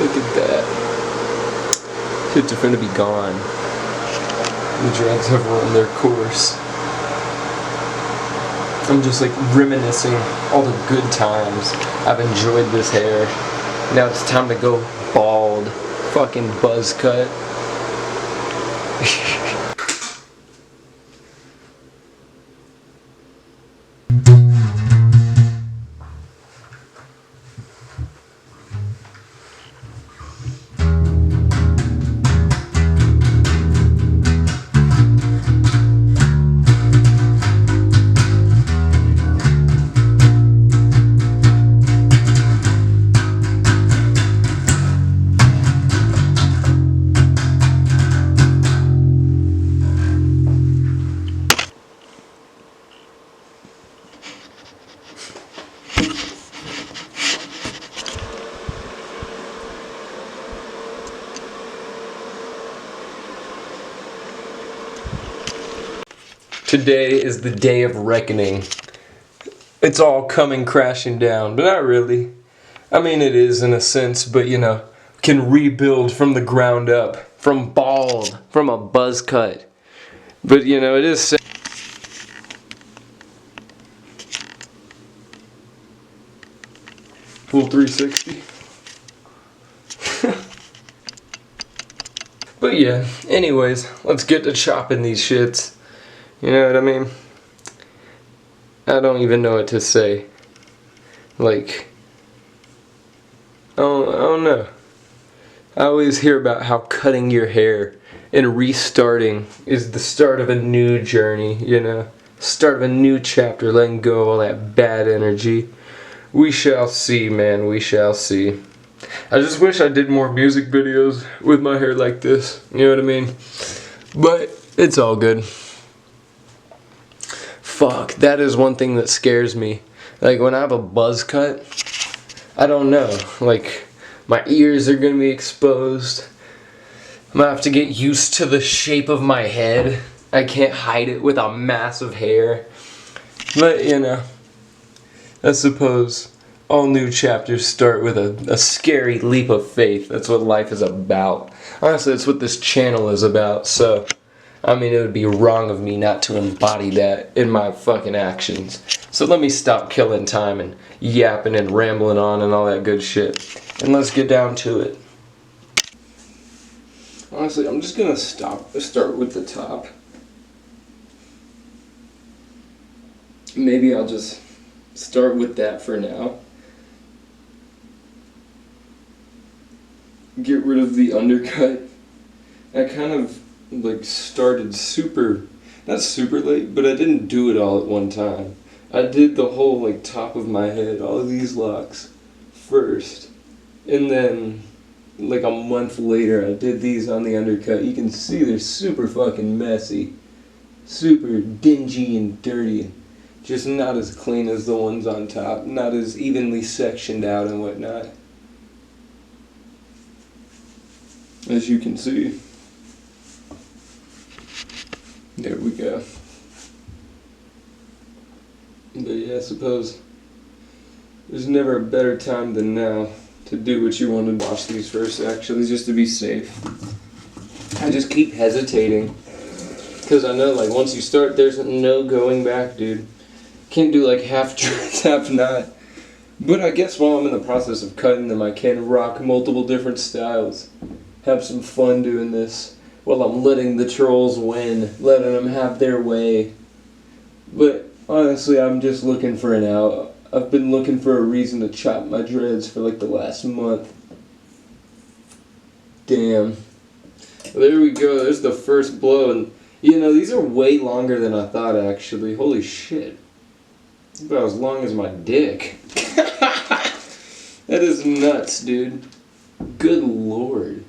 Look at that. Shit's finna be gone. The dreads have run their course. I'm just like reminiscing all the good times. I've enjoyed this hair. Now it's time to go bald. Fucking buzz cut. Today is the day of reckoning. It's all coming crashing down, but not really. I mean, it is in a sense, but you know, can rebuild from the ground up, from bald, from a buzz cut. But you know, it is. Full 360. But yeah, anyways, let's get to chopping these shits. You know what I mean? I don't even know what to say. Like, I don't know. I always hear about how cutting your hair and restarting is the start of a new journey, you know? Start of a new chapter, letting go of all that bad energy. We shall see, man, we shall see. I just wish I did more music videos with my hair like this, you know what I mean? But it's all good. Fuck, that is one thing that scares me. Like, when I have a buzz cut, I don't know. Like, my ears are gonna be exposed. I'm gonna have to get used to the shape of my head. I can't hide it with a mass of hair. But, you know, I suppose all new chapters start with a scary leap of faith. That's what life is about. Honestly, that's what this channel is about, so I mean, it would be wrong of me not to embody that in my fucking actions. So let me stop killing time and yapping and rambling on and all that good shit. And let's get down to it. Honestly, I'm just gonna start with the top. Maybe I'll just start with that for now. Get rid of the undercut. I kind of like started not super late, but I didn't do it all at one time. I did the whole like top of my head, all of these locks first, and then like a month later I did these on the undercut. You can see they're super fucking messy, super dingy and dirty, just not as clean as the ones on top, not as evenly sectioned out and whatnot, as you can see. There we go. But yeah, I suppose there's never a better time than now to do what you want to watch these first, actually, just to be safe. I just keep hesitating, because I know, like, once you start, there's no going back, dude. Can't do, like, half dreads, half not. But I guess while I'm in the process of cutting them, I can rock multiple different styles. Have some fun doing this. Well, I'm letting the trolls win, letting them have their way. But honestly, I'm just looking for an out. I've been looking for a reason to chop my dreads for like the last month. Damn. There we go, there's the first blow. And you know, these are way longer than I thought, actually. Holy shit. It's about as long as my dick. That is nuts, dude. Good lord.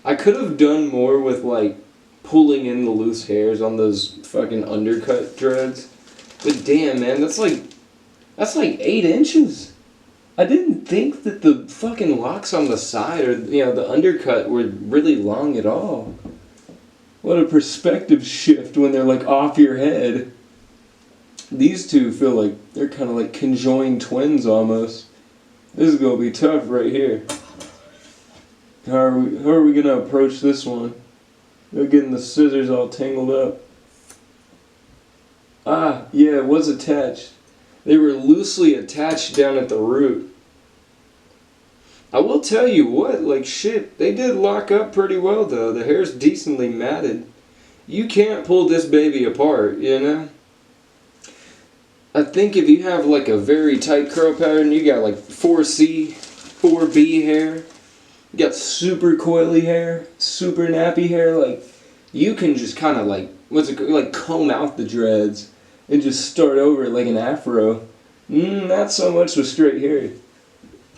I could have done more with, like, pulling in the loose hairs on those fucking undercut dreads. But damn, man, that's like 8 inches. I didn't think that the fucking locks on the side or, you know, the undercut were really long at all. What a perspective shift when they're, like, off your head. These two feel like they're kind of like conjoined twins almost. This is gonna be tough right here. How are we gonna approach this one? They're getting the scissors all tangled up. Ah, yeah, it was attached. They were loosely attached down at the root. I will tell you what, like shit, they did lock up pretty well though. The hair's decently matted. You can't pull this baby apart, you know? I think if you have like a very tight curl pattern, you got like 4C, 4B hair, you got super coily hair, super nappy hair, like you can just kind of like, like comb out the dreads and just start over like an afro. Not so much with straight hair.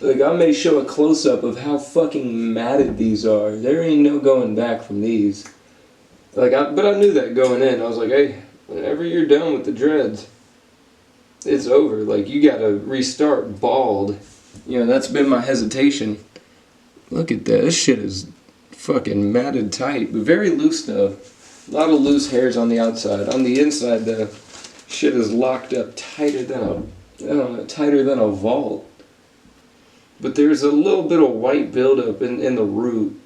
Like I may show a close-up of how fucking matted these are. There ain't no going back from these. But I knew that going in. I was like, hey, whenever you're done with the dreads, it's over. Like, you gotta restart bald. You know, that's been my hesitation. Look at that. This shit is fucking matted tight, but very loose though. A lot of loose hairs on the outside. On the inside, the shit is locked up tighter than a vault. But there's a little bit of white buildup in the root.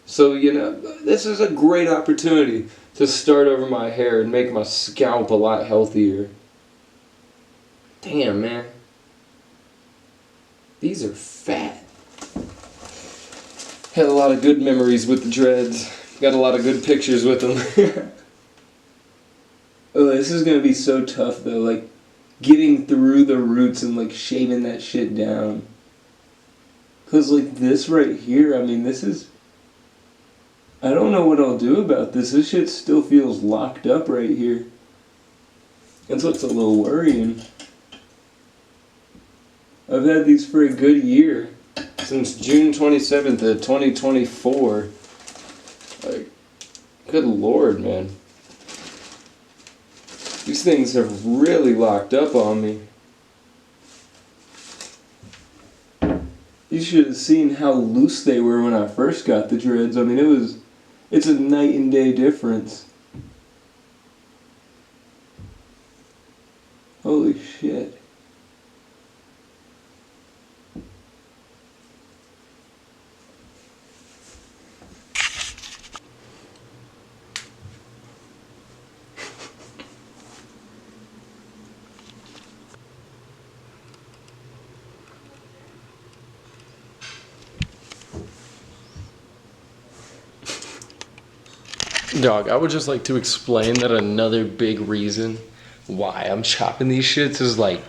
So, you know, this is a great opportunity to start over my hair and make my scalp a lot healthier. Damn, man. These are fat. Had a lot of good memories with the dreads. Got a lot of good pictures with them. Oh, this is going to be so tough, though. Like, getting through the roots and, like, shaving that shit down. Because, like, this right here, I mean, this is... I don't know what I'll do about this. This shit still feels locked up right here. That's what's a little worrying. I've had these for a good year. Since June 27th of 2024. Like, good lord, man. These things have really locked up on me. You should have seen how loose they were when I first got the dreads. I mean, it's a night and day difference. Holy shit. Dog, I would just like to explain that another big reason why I'm chopping these shits is like,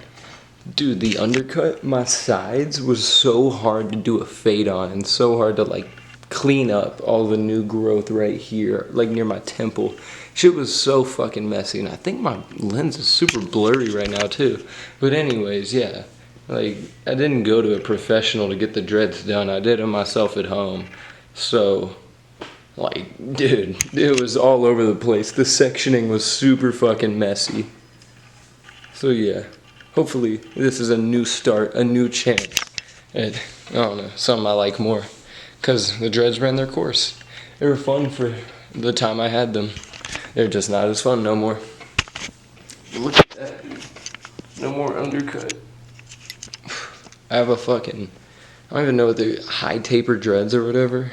dude, the undercut, my sides was so hard to do a fade on and so hard to like clean up all the new growth right here, like near my temple. Shit was so fucking messy, and I think my lens is super blurry right now too. But anyways, yeah, like I didn't go to a professional to get the dreads done. I did it myself at home. So like, dude, it was all over the place. The sectioning was super fucking messy. So yeah, hopefully this is a new start, a new chance at, I don't know, something I like more. Because the dreads ran their course. They were fun for the time I had them. They're just not as fun no more. Look at that. No more undercut. I have a fucking, I don't even know what the high taper dreads or whatever.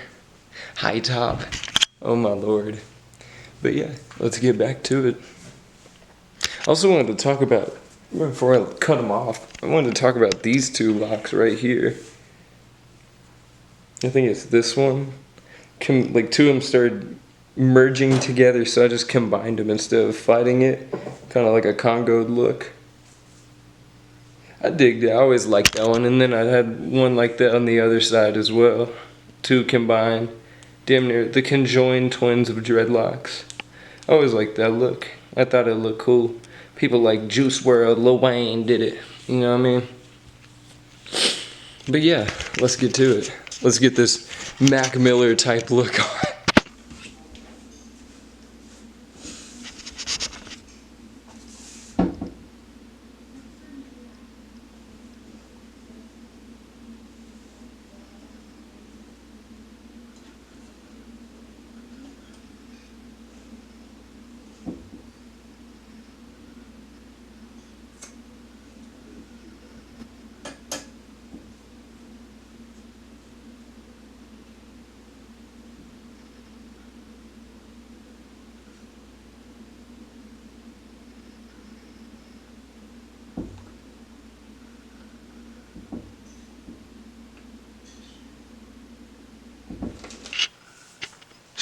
High top. Oh my lord. But yeah, let's get back to it. I also wanted to talk about, before I cut them off, I wanted to talk about these two locks right here. I think it's this one. Like two of them started merging together, so I just combined them instead of fighting it. Kind of like a Congoed look. I dig that. I always liked that one. And then I had one like that on the other side as well. Two combined. Damn near the conjoined twins of dreadlocks. I always liked that look. I thought it looked cool. People like Juice WRLD, Lil Wayne did it. You know what I mean? But yeah, let's get to it. Let's get this Mac Miller type look on.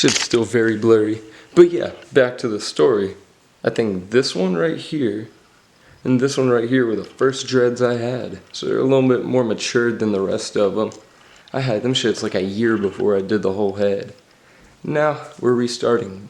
Shit's still very blurry. But yeah, back to the story. I think this one right here and this one right here were the first dreads I had. So they're a little bit more matured than the rest of them. I had them shits like a year before I did the whole head. Now we're restarting.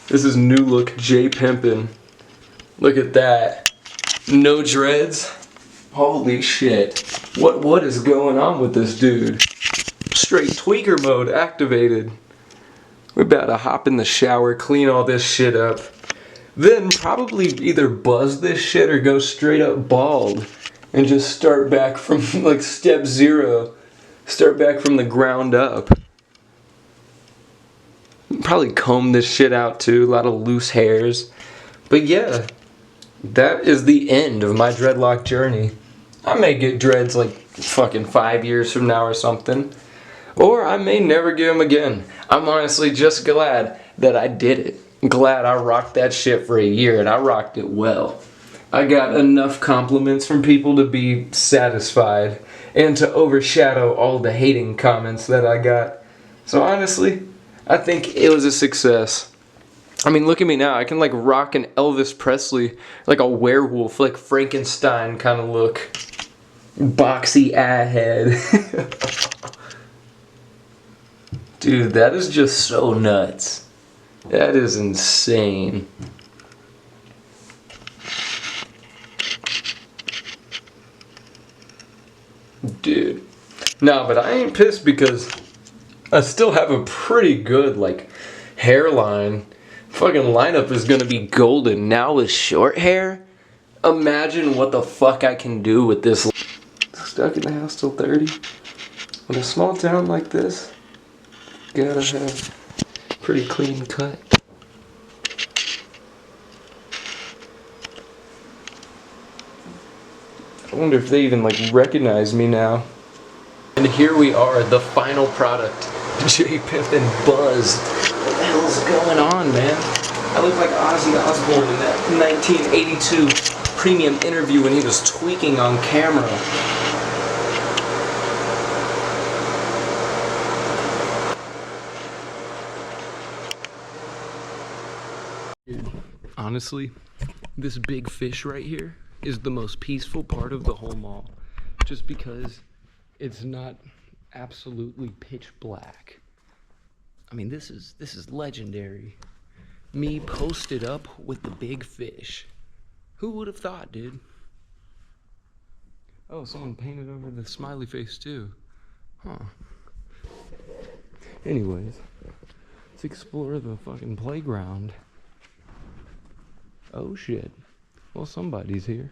This is new look Jayy Pimpin. Look at that. No dreads. Holy shit. What is going on with this dude? Straight tweaker mode activated. We're about to hop in the shower, clean all this shit up. Then probably either buzz this shit or go straight up bald. And just start back from like step 0. Start back from the ground up. Probably comb this shit out too, a lot of loose hairs. But yeah, that is the end of my dreadlock journey. I may get dreads like fucking 5 years from now or something. Or I may never get them again. I'm honestly just glad that I did it. Glad I rocked that shit for a year and I rocked it well. I got enough compliments from people to be satisfied and to overshadow all the hating comments that I got. So honestly, I think it was a success. I mean, look at me now. I can like rock an Elvis Presley, like a werewolf, like Frankenstein kind of look. Boxy eye head. Dude, that is just so nuts. That is insane. Dude. No, but I ain't pissed because I still have a pretty good, like, hairline. Fucking lineup is gonna be golden. Now with short hair, imagine what the fuck I can do with this. Stuck in the house till 30? In a small town like this, gotta have pretty clean cut. I wonder if they even, like, recognize me now. And here we are, the final product. Jayy Pimpin buzzed. What the hell's going on, man? I look like Ozzy Osbourne in that 1982 premium interview when he was tweaking on camera. Dude, honestly, this big fish right here is the most peaceful part of the whole mall. Just because it's not absolutely pitch black. I mean, this is legendary. Me posted up with the big fish. Who would have thought, dude? Oh, someone painted over the smiley face too. Huh. Anyways, let's explore the fucking playground. Oh shit. Well, somebody's here.